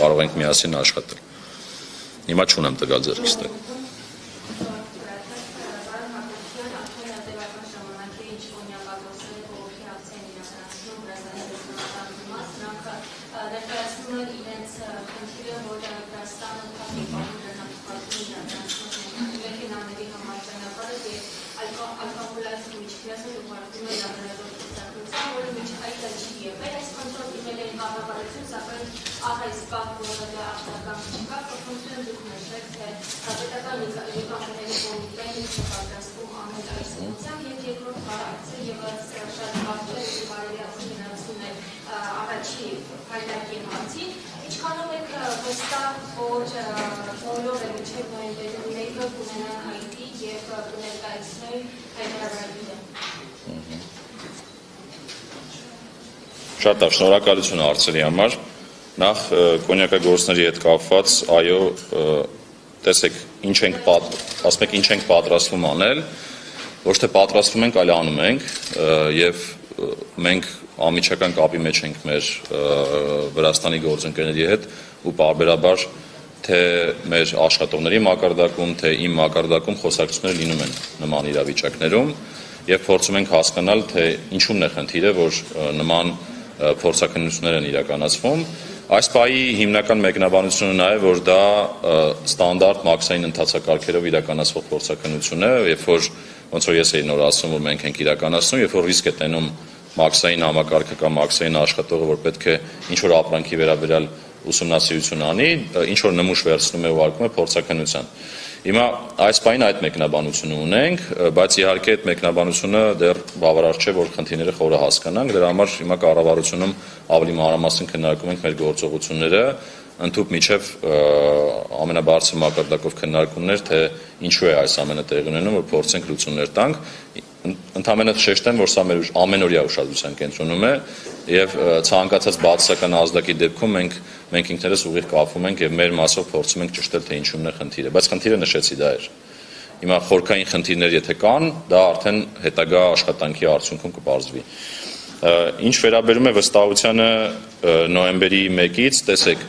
կարող ենք միասին աշխատել։ Հիմա չունեմ տվյալ ձեռքից տեղ։ Շատ լավ, շնորհակալություն հարցերի համար։ Նախ կոնյակագործների հետ կապված, այո, տեսեք, ասում եք ինչ ենք պատրաստվում անել, ոչ թե պատրաստվում ենք, այլ անում ենք, եւ մենք անմիջական կապի մեջ ենք մեր Վրաստանի գործընկերների հետ ու պարբերաբար թե մեր աշխատողների մակարդակում, թե իմ մակարդակում խոսակցություններ լինում են նման իրավիճակներում եւ փորձում ենք հասկանալ, թե ինչումն է խնդիրը, որ նման փորձաքննություններ են իրականացվում։ Այս պահի հիմնական մեկնաբանությունը նա է, որ դա ստանդարտ մաքսային ընթացակարգերով իրականացվող փորձաքննություն է, երբ որ ոնց որ ես էի նոր ասում, որ մենք ենք իրականացնում, երբ որ ռիսկ է տենում մաքսային համակարգը կամ մաքսային աշխատողը, որ պետք է ինչ որ ապրանքի վերաբերյալ ուսումնասիրություն անի, ինչ որ նմուշ վերցնում է ուղարկում է փորձաքննության։ Հիմա այս պահին այդ մեկնաբանությունը ունենք, բայց իհարկե այդ մեկնաբանությունը դեռ բավարար չէ, որ խնդիրները խորը հասկանանք, դրա համար հիմա կառավարությունում ավելի մանրամասն քննարկում ենք մեր գործողությունները, ընդհուպ միջև ամենաբարձր մակարդակով քննարկումներ, թե ինչու է այս ամենը տեղի ունենում, որ փորձենք լուծումներ տանք։ Ընդհանրապես շեշտեմ, որ սա մեր ամենօրյա ուշադրության կենտրոնում է եւ ցանկացած բացասական ազդակի դեպքում մենք ինքներս ուղիղ կապվում ենք եւ մեր մասով փորձում ենք ճշտել, թե ինչումն է խնդիրը, բայց խնդիրը նշեցի դա էր։ Հիմա խորքային խնդիրներ եթե կան, դա արդեն հետագա աշխատանքի արդյունքում կպարզվի։ Ինչ վերաբերում է վստահությանը նոյեմբերի 1-ից, տեսեք,